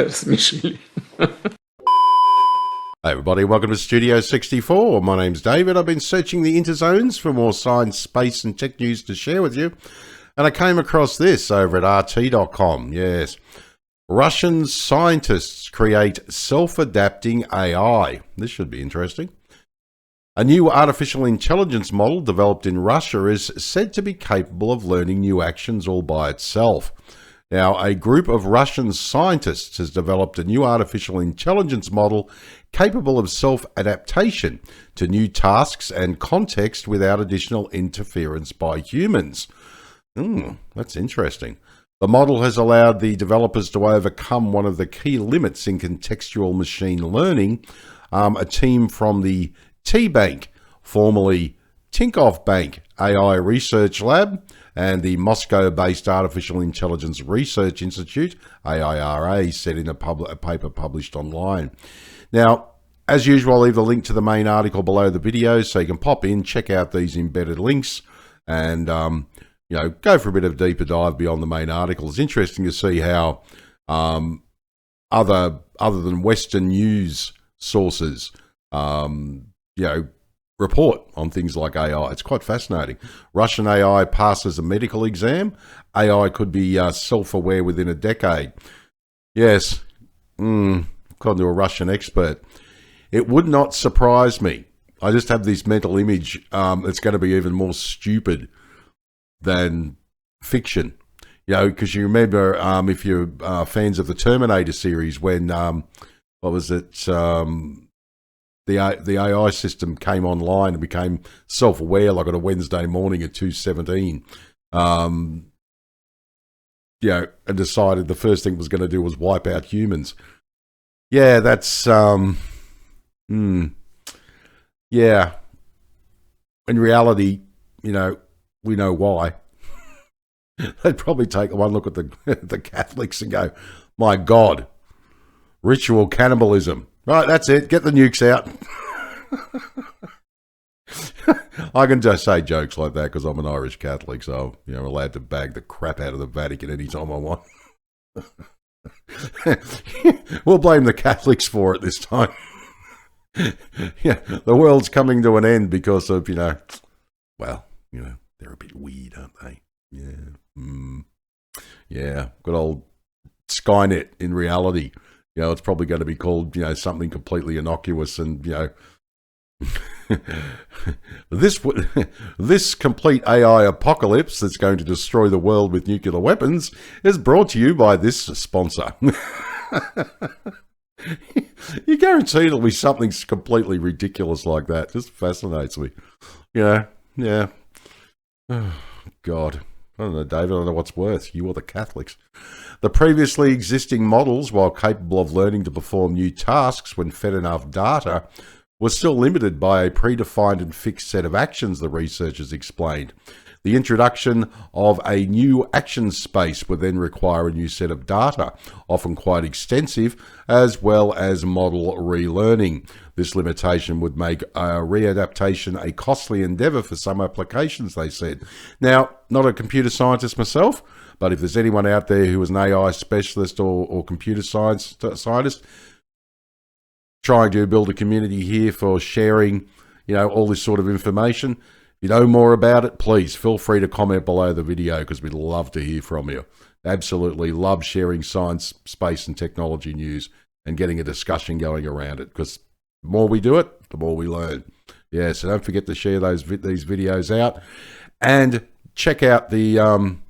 смешили. Hey everybody, welcome to Studio 64. My name's David. I've been searching the interzones for more science, space and tech news to share with you. And I came across this over at RT.com. Yes. Russian scientists create self-adapting AI. This should be interesting. A new artificial intelligence model developed in Russia is said to be capable of learning new actions all by itself. Now, a group of Russian scientists has developed a new artificial intelligence model capable of self-adaptation to new tasks and context without additional interference by humans. That's interesting. The model has allowed the developers to overcome one of the key limits in contextual machine learning. A team from the T-Bank, formerly Tinkoff Bank AI Research Lab, and the Moscow-based Artificial Intelligence Research Institute, AIRA, said in a paper published online. Now, as usual, I'll leave the link to the main article below the video so you can pop in, check out these embedded links, and go for a bit of a deeper dive beyond the main article. It's interesting to see how other than Western news sources, report on things like AI. It's quite fascinating. Russian AI passes a medical exam. AI could be self-aware within a decade. Yes, according to a Russian expert. It would not surprise me. I just have this mental image. It's going to be even more stupid than fiction. Because you remember, if you're fans of the Terminator series, when, what was it, the AI system came online and became self-aware like on a Wednesday morning at 2:17, and decided the first thing it was going to do was wipe out humans. Yeah, that's, yeah. In reality, we know why. They'd probably take one look at the Catholics and go, my God, ritual cannibalism. Right, that's it. Get the nukes out. I can just say jokes like that because I'm an Irish Catholic, so I'm allowed to bag the crap out of the Vatican anytime I want. We'll blame the Catholics for it this time. Yeah, the world's coming to an end because of, they're a bit weird, aren't they? Yeah. Yeah, good old Skynet in reality. It's probably going to be called, something completely innocuous, and this complete AI apocalypse that's going to destroy the world with nuclear weapons is brought to you by this sponsor. You guarantee it'll be something completely ridiculous like that. Just fascinates me. Yeah. Oh, God. I don't know, David. I don't know what's worse, you or the Catholics. The previously existing models, while capable of learning to perform new tasks when fed enough data, were still limited by a predefined and fixed set of actions, the researchers explained. The introduction of a new action space would then require a new set of data, often quite extensive, as well as model relearning. This limitation would make readaptation a costly endeavour for some applications, they said. Now, not a computer scientist myself, but if there's anyone out there who is an AI specialist or computer scientist, trying to build a community here for sharing, all this sort of information, if you know more about it, please feel free to comment below the video because we'd love to hear from you. Absolutely love sharing science, space and technology news and getting a discussion going around it, because the more we do it, the more we learn. Yeah, so don't forget to share these videos out, and check out the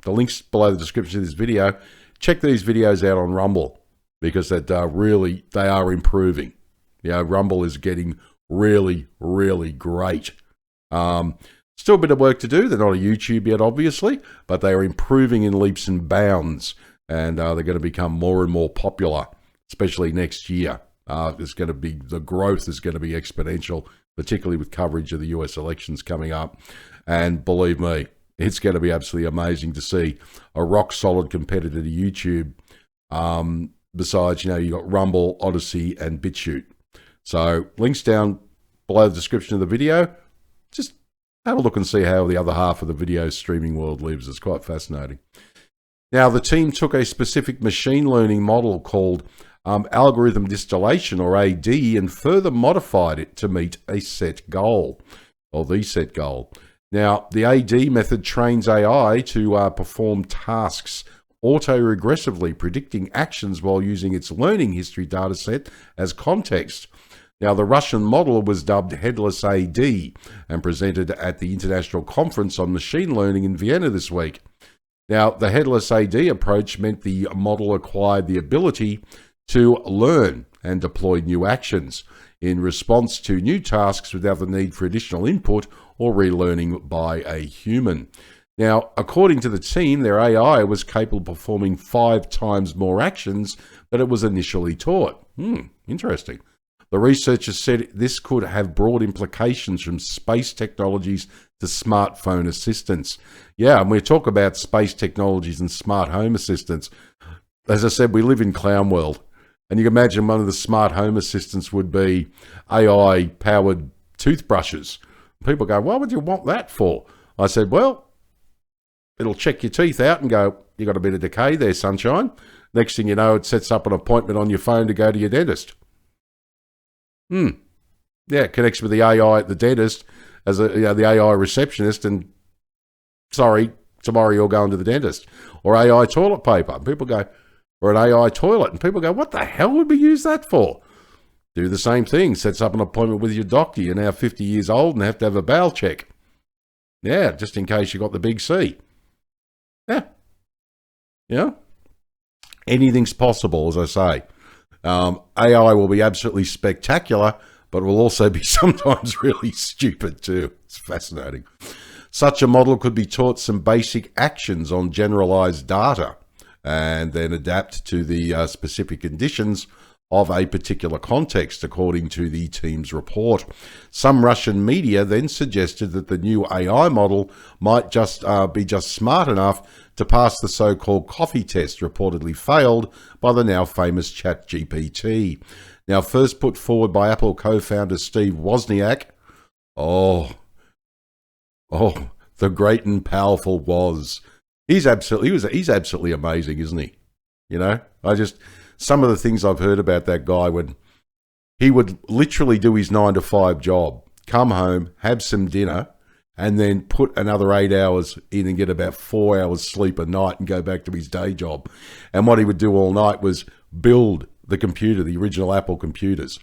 links below the description of this video. Check these videos out on Rumble, because they are improving. Rumble is getting really, really great. Still a bit of work to do. They're not a YouTube yet, obviously, but they are improving in leaps and bounds, and they're going to become more and more popular, especially next year. The growth is going to be exponential, particularly with coverage of the US elections coming up. And believe me, it's going to be absolutely amazing to see a rock-solid competitor to YouTube. Besides, you got Rumble, Odyssey, and BitChute. So links down below the description of the video. Just have a look and see how the other half of the video streaming world lives. It's quite fascinating. Now, the team took a specific machine learning model called algorithm distillation, or AD, and further modified it to meet a set goal, or the set goal. Now, the AD method trains AI to perform tasks auto-regressively, predicting actions while using its learning history dataset as context. Now, the Russian model was dubbed Headless AD and presented at the International Conference on Machine Learning in Vienna this week. Now, the Headless AD approach meant the model acquired the ability to learn and deploy new actions in response to new tasks without the need for additional input or relearning by a human. Now, according to the team, their AI was capable of performing 5 times more actions than it was initially taught. Interesting. The researchers said this could have broad implications from space technologies to smartphone assistants. Yeah, and we talk about space technologies and smart home assistants. As I said, we live in clown world. And you can imagine one of the smart home assistants would be AI-powered toothbrushes. People go, why would you want that for? I said, well, it'll check your teeth out and go, you got a bit of decay there, sunshine. Next thing you know, it sets up an appointment on your phone to go to your dentist. Yeah, it connects with the AI at the dentist as the AI receptionist, and sorry, tomorrow you're going to the dentist. Or AI toilet paper. And people go, or an AI toilet. And people go, what the hell would we use that for? Do the same thing. Sets up an appointment with your doctor. You're now 50 years old and have to have a bowel check. Yeah, just in case you got the big C. Yeah. Anything's possible, as I say. AI will be absolutely spectacular, but will also be sometimes really stupid too. It's fascinating. Such a model could be taught some basic actions on generalized data and then adapt to the specific conditions of a particular context, according to the team's report. Some Russian media then suggested that the new AI model might just be smart enough to pass the so-called coffee test, reportedly failed by the now famous ChatGPT. Now, first put forward by Apple co-founder Steve Wozniak. Oh, the great and powerful Woz. He's absolutely amazing, isn't he? You know, some of the things I've heard about that guy, when he would literally do his 9-to-5 job, come home, have some dinner, and then put another 8 hours in and get about 4 hours sleep a night and go back to his day job. And what he would do all night was build the computer, the original Apple computers.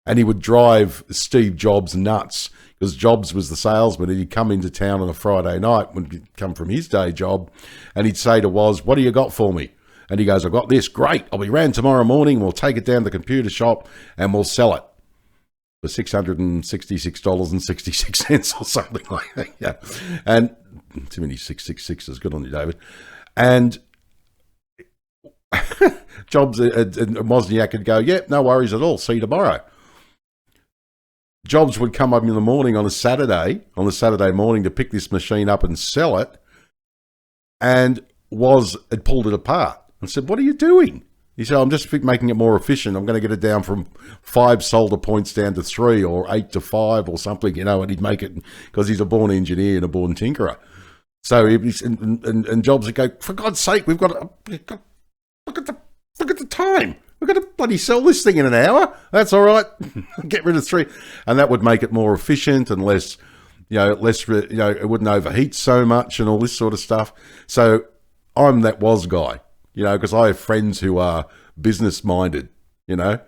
And he would drive Steve Jobs nuts, because Jobs was the salesman, and he'd come into town on a Friday night when he'd come from his day job, and he'd say to Woz, what do you got for me? And he goes, I've got this. Great. I'll be round tomorrow morning. We'll take it down to the computer shop and we'll sell it for $666.66 or something like that. Yeah. And too many 666s. Good on you, David. And Jobs and Wozniak could go, yeah, no worries at all. See you tomorrow. Jobs would come up in the morning on a Saturday morning to pick this machine up and sell it. And Woz had pulled it apart and said, what are you doing? He said, I'm just making it more efficient. I'm going to get it down from 5 solder points down to 3 or 8 to 5 or something, and he'd make it, because he's a born engineer and a born tinkerer. So and Jobs would go, for God's sake, we've got to look at the time. We've got to bloody sell this thing in an hour. That's all right. Get rid of 3. And that would make it more efficient and less, it wouldn't overheat so much and all this sort of stuff. So I'm that Woz guy, because I have friends who are business-minded, and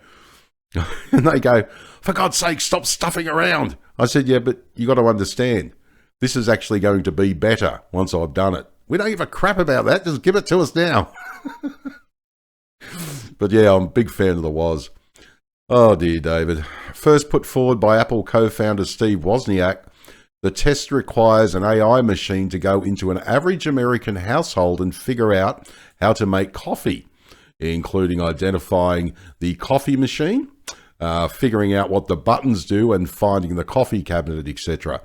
they go, for God's sake, stop stuffing around. I said, yeah, but you got to understand, this is actually going to be better once I've done it. We don't give a crap about that. Just give it to us now. But yeah, I'm a big fan of the Woz. Oh dear, David. First put forward by Apple co-founder Steve Wozniak, the test requires an AI machine to go into an average American household and figure out how to make coffee, including identifying the coffee machine, figuring out what the buttons do, and finding the coffee cabinet, etc.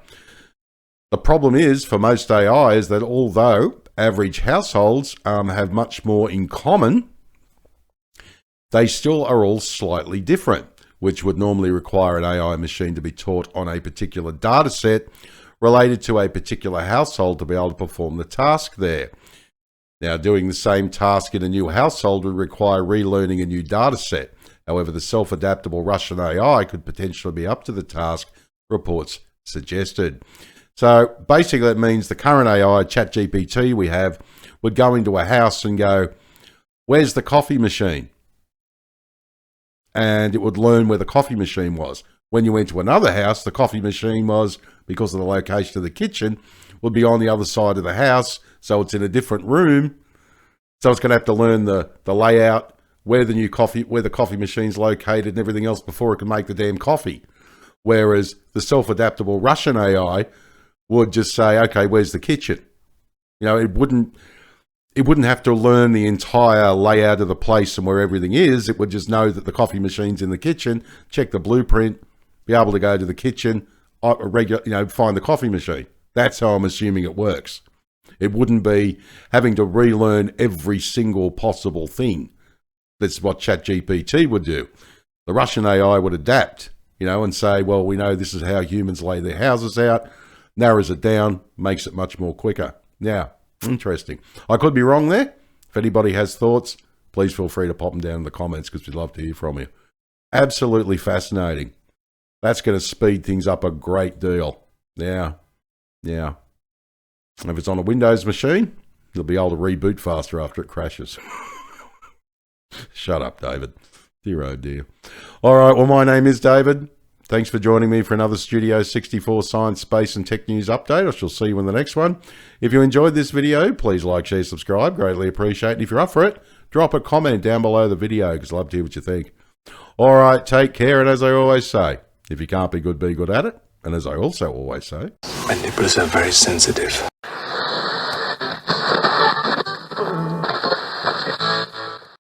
The problem is, for most AI, is that although average households have much more in common, they still are all slightly different, which would normally require an AI machine to be taught on a particular data set related to a particular household to be able to perform the task there. Now, doing the same task in a new household would require relearning a new data set. However, the self-adaptable Russian AI could potentially be up to the task, reports suggested. So basically that means the current AI, ChatGPT we have, would go into a house and go, where's the coffee machine? And it would learn where the coffee machine was. When you went to another house, the coffee machine was, because of the location of the kitchen, would be on the other side of the house. So it's in a different room. So it's going to have to learn the layout, where the coffee machine's located and everything else before it can make the damn coffee. Whereas the self-adaptable Russian AI would just say, okay, where's the kitchen? You know, it wouldn't have to learn the entire layout of the place and where everything is. It would just know that the coffee machine's in the kitchen, check the blueprint, be able to go to the kitchen, find the coffee machine. That's how I'm assuming it works. It wouldn't be having to relearn every single possible thing. That's what ChatGPT would do. The Russian AI would adapt, and say, well, we know this is how humans lay their houses out, narrows it down, makes it much more quicker. Now, interesting. I could be wrong there. If anybody has thoughts, please feel free to pop them down in the comments because we'd love to hear from you. Absolutely fascinating. That's going to speed things up a great deal. Yeah. If it's on a Windows machine, you'll be able to reboot faster after it crashes. Shut up, David. Dear, oh dear. All right, well, my name is David. Thanks for joining me for another Studio 64 Science, Space and Tech News update. I shall see you in the next one. If you enjoyed this video, please like, share, subscribe. Greatly appreciate it. If you're up for it, drop a comment down below the video because I'd love to hear what you think. All right, take care. And as I always say, if you can't be good at it. And as I also always say, my nipples are very sensitive.